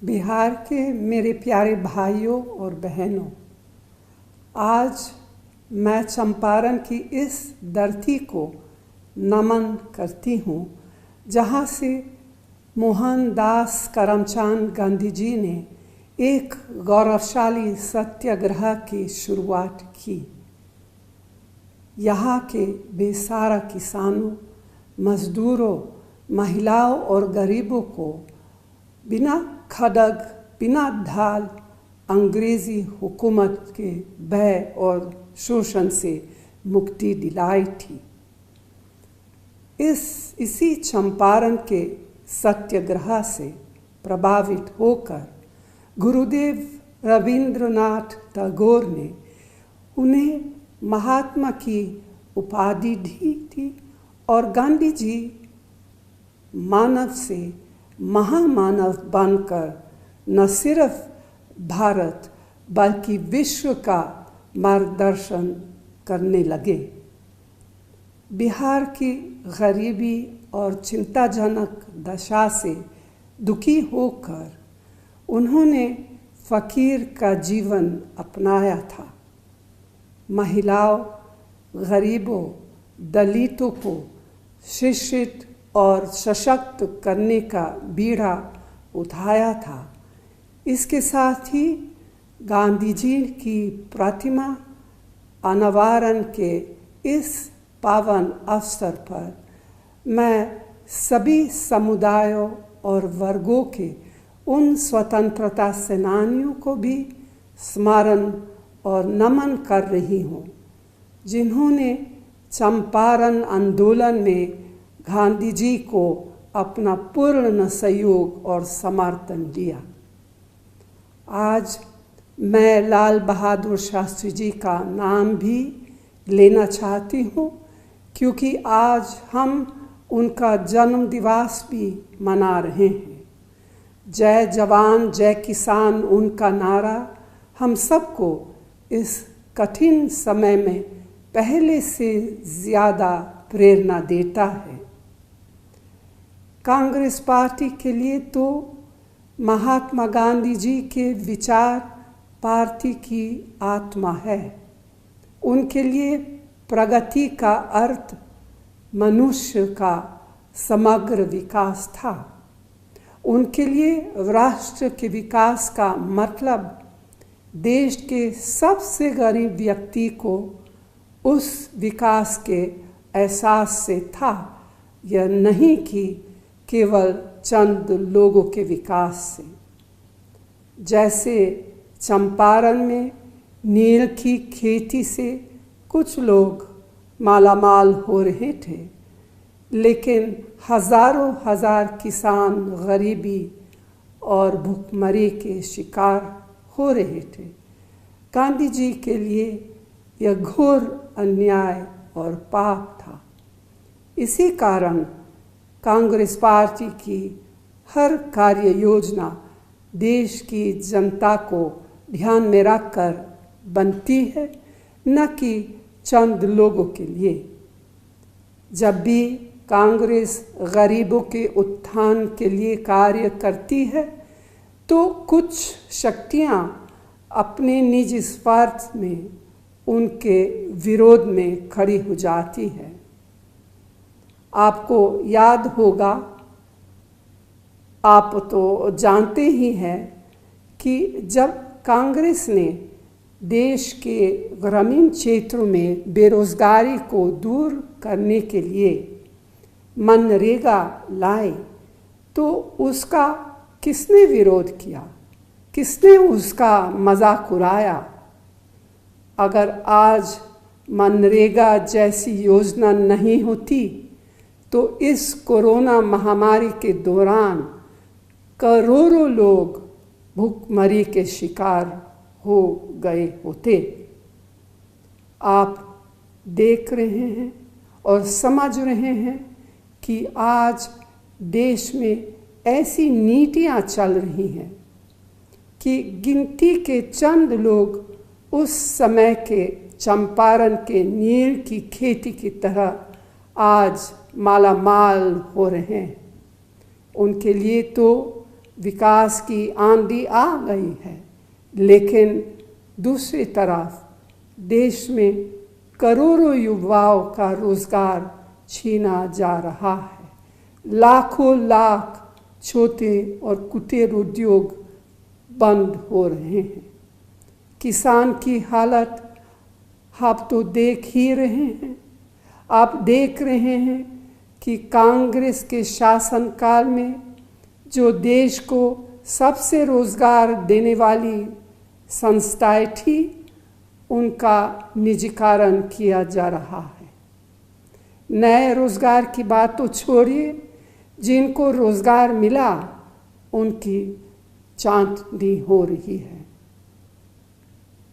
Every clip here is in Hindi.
बिहार के मेरे प्यारे भाइयों और बहनों, आज मैं चंपारण की इस धरती को नमन करती हूँ जहाँ से मोहनदास करमचंद गांधी जी ने एक गौरवशाली सत्याग्रह की शुरुआत की। यहाँ के बेसहारा किसानों, मजदूरों, महिलाओं और गरीबों को बिना खड़ग, बिना ढाल अंग्रेजी हुकूमत के भय और शोषण से मुक्ति दिलाई थी। इसी चंपारण के सत्याग्रह से प्रभावित होकर गुरुदेव रविंद्रनाथ टैगोर ने उन्हें महात्मा की उपाधि दी थी और गांधी जी मानव से महामानव बनकर न सिर्फ भारत बल्कि विश्व का मार्गदर्शन करने लगे। बिहार की गरीबी और चिंताजनक दशा से दुखी होकर उन्होंने फकीर का जीवन अपनाया था। महिलाओं, गरीबों, दलितों को शिक्षित और सशक्त करने का बीड़ा उठाया था। इसके साथ ही गांधी जी की प्रतिमा अनावरण के इस पावन अवसर पर मैं सभी समुदायों और वर्गों के उन स्वतंत्रता सेनानियों को भी स्मरण और नमन कर रही हूँ जिन्होंने चंपारण आंदोलन में गांधी जी को अपना पूर्ण सहयोग और समर्थन दिया। आज मैं लाल बहादुर शास्त्री जी का नाम भी लेना चाहती हूँ क्योंकि आज हम उनका जन्म दिवस भी मना रहे हैं। जय जवान जय किसान उनका नारा हम सबको इस कठिन समय में पहले से ज़्यादा प्रेरणा देता है। कांग्रेस पार्टी के लिए तो महात्मा गांधी जी के विचार पार्टी की आत्मा है। उनके लिए प्रगति का अर्थ मनुष्य का समग्र विकास था। उनके लिए राष्ट्र के विकास का मतलब देश के सबसे गरीब व्यक्ति को उस विकास के एहसास से था, यह नहीं कि केवल चंद लोगों के विकास से। जैसे चंपारण में नील की खेती से कुछ लोग मालामाल हो रहे थे, लेकिन हजारों हजार किसान गरीबी और भूखमरी के शिकार हो रहे थे। गांधी जी के लिए यह घोर अन्याय और पाप था। इसी कारण कांग्रेस पार्टी की हर कार्य योजना देश की जनता को ध्यान में रखकर बनती है, न कि चंद लोगों के लिए। जब भी कांग्रेस गरीबों के उत्थान के लिए कार्य करती है तो कुछ शक्तियां अपने निजी स्वार्थ में उनके विरोध में खड़ी हो जाती है। आपको याद होगा, आप तो जानते ही हैं कि जब कांग्रेस ने देश के ग्रामीण क्षेत्रों में बेरोजगारी को दूर करने के लिए मनरेगा लाए तो उसका किसने विरोध किया, किसने उसका मजाक उड़ाया। अगर आज मनरेगा जैसी योजना नहीं होती तो इस कोरोना महामारी के दौरान करोड़ों लोग भूखमरी के शिकार हो गए होते। आप देख रहे हैं और समझ रहे हैं कि आज देश में ऐसी नीतियां चल रही हैं कि गिनती के चंद लोग उस समय के चंपारण के नील की खेती की तरह आज मालामाल हो रहे हैं। उनके लिए तो विकास की आंधी आ गई है, लेकिन दूसरी तरफ देश में करोड़ों युवाओं का रोजगार छीना जा रहा है। लाखों लाख छोटे और कुटीर उद्योग बंद हो रहे हैं। किसान की हालत आप तो देख ही रहे हैं। आप देख रहे हैं कि कांग्रेस के शासनकाल में जो देश को सबसे रोजगार देने वाली संस्थाएं थी, उनका निजीकरण किया जा रहा है। नए रोजगार की बात तो छोड़िए, जिनको रोजगार मिला उनकी चांदनी हो रही है।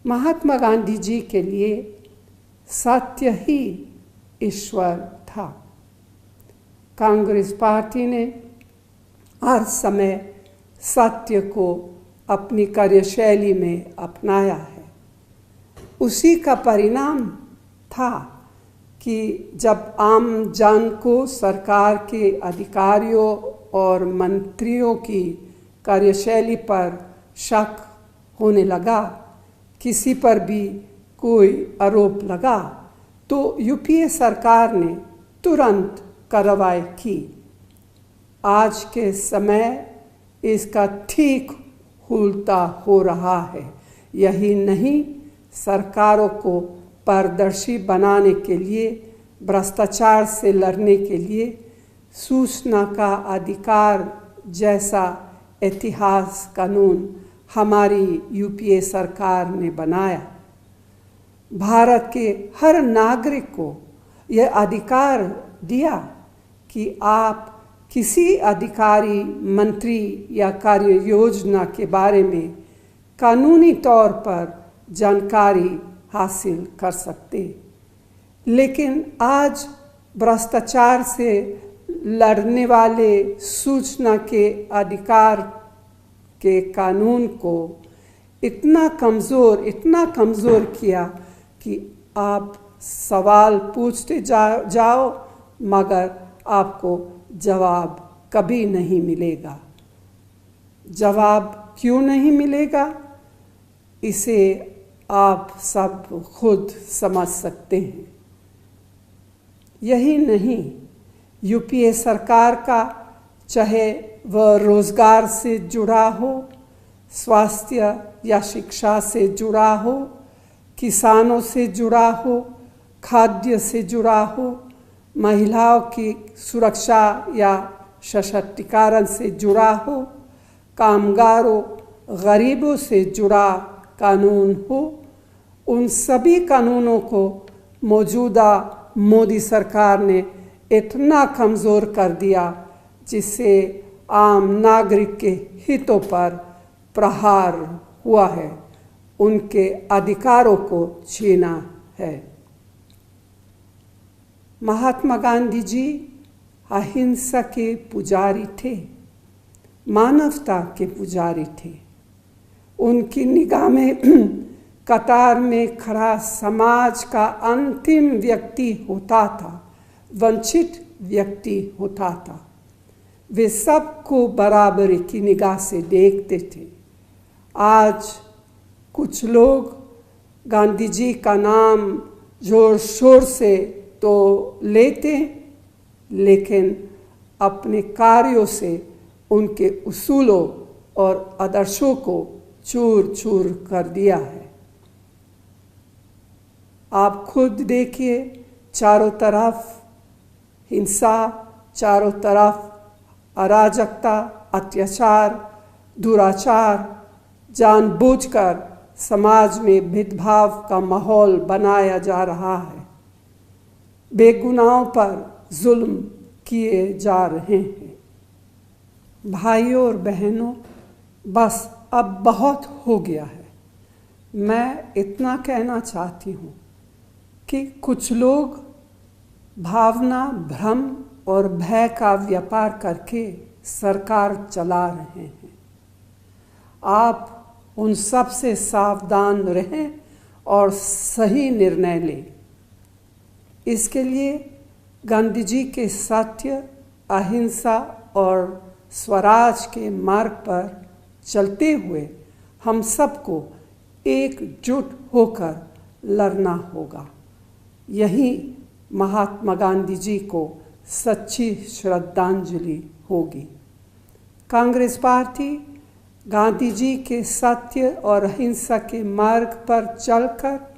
महात्मा गांधी जी के लिए सत्य ही ईश्वर था। कांग्रेस पार्टी ने हर समय सत्य को अपनी कार्यशैली में अपनाया है। उसी का परिणाम था कि जब आम जन को सरकार के अधिकारियों और मंत्रियों की कार्यशैली पर शक होने लगा, किसी पर भी कोई आरोप लगा, तो यूपीए सरकार ने तुरंत कार्रवाई की। आज के समय इसका ठीक उल्टा हो रहा है। यही नहीं, सरकारों को पारदर्शी बनाने के लिए, भ्रष्टाचार से लड़ने के लिए सूचना का अधिकार जैसा ऐतिहासिक कानून हमारी यूपीए सरकार ने बनाया। भारत के हर नागरिक को यह अधिकार दिया कि आप किसी अधिकारी, मंत्री या कार्य योजना के बारे में कानूनी तौर पर जानकारी हासिल कर सकते। लेकिन आज भ्रष्टाचार से लड़ने वाले सूचना के अधिकार के कानून को इतना कमज़ोर किया कि आप सवाल पूछते जाओ मगर आपको जवाब कभी नहीं मिलेगा। जवाब क्यों नहीं मिलेगा, इसे आप सब खुद समझ सकते हैं। यही नहीं, यूपीए सरकार का चाहे वह रोजगार से जुड़ा हो, स्वास्थ्य या शिक्षा से जुड़ा हो, किसानों से जुड़ा हो, खाद्य से जुड़ा हो, महिलाओं की सुरक्षा या सशक्तिकरण से जुड़ा हो, कामगारों, गरीबों से जुड़ा कानून हो, उन सभी कानूनों को मौजूदा मोदी सरकार ने इतना कमज़ोर कर दिया जिससे आम नागरिक के हितों पर प्रहार हुआ है, उनके अधिकारों को छीना है। महात्मा गांधी जी अहिंसा के पुजारी थे, मानवता के पुजारी थे। उनकी निगाह में कतार में खड़ा समाज का अंतिम व्यक्ति होता था, वंचित व्यक्ति होता था। वे सबको बराबरी की निगाह से देखते थे। आज कुछ लोग गांधी जी का नाम जोर शोर से तो लेते, लेकिन अपने कार्यों से उनके उसूलों और आदर्शों को चूर चूर कर दिया है। आप खुद देखिए, चारों तरफ हिंसा, चारों तरफ अराजकता, अत्याचार, दुराचार, जानबूझकर समाज में भेदभाव का माहौल बनाया जा रहा है। बेगुनाहों पर जुल्म किए जा रहे हैं। भाइयों और बहनों, बस अब बहुत हो गया है। मैं इतना कहना चाहती हूँ कि कुछ लोग भावना, भ्रम और भय का व्यापार करके सरकार चला रहे हैं। आप उन सब से सावधान रहें और सही निर्णय लें। इसके लिए गांधी जी के सत्य, अहिंसा और स्वराज के मार्ग पर चलते हुए हम सबको एकजुट होकर लड़ना होगा। यही महात्मा गांधी जी को सच्ची श्रद्धांजलि होगी। कांग्रेस पार्टी गांधी जी के सत्य और अहिंसा के मार्ग पर चलकर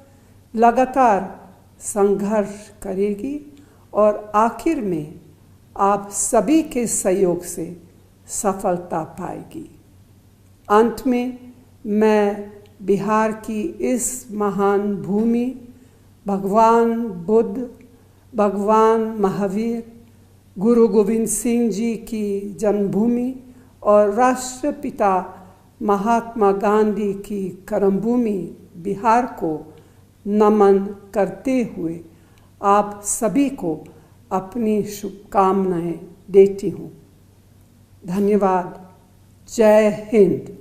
लगातार संघर्ष करेगी और आखिर में आप सभी के सहयोग से सफलता पाएगी। अंत में मैं बिहार की इस महान भूमि, भगवान बुद्ध, भगवान महावीर, गुरु गोविंद सिंह जी की जन्मभूमि और राष्ट्रपिता महात्मा गांधी की कर्मभूमि बिहार को नमन करते हुए आप सभी को अपनी शुभकामनाएं देती हूँ। धन्यवाद। जय हिंद।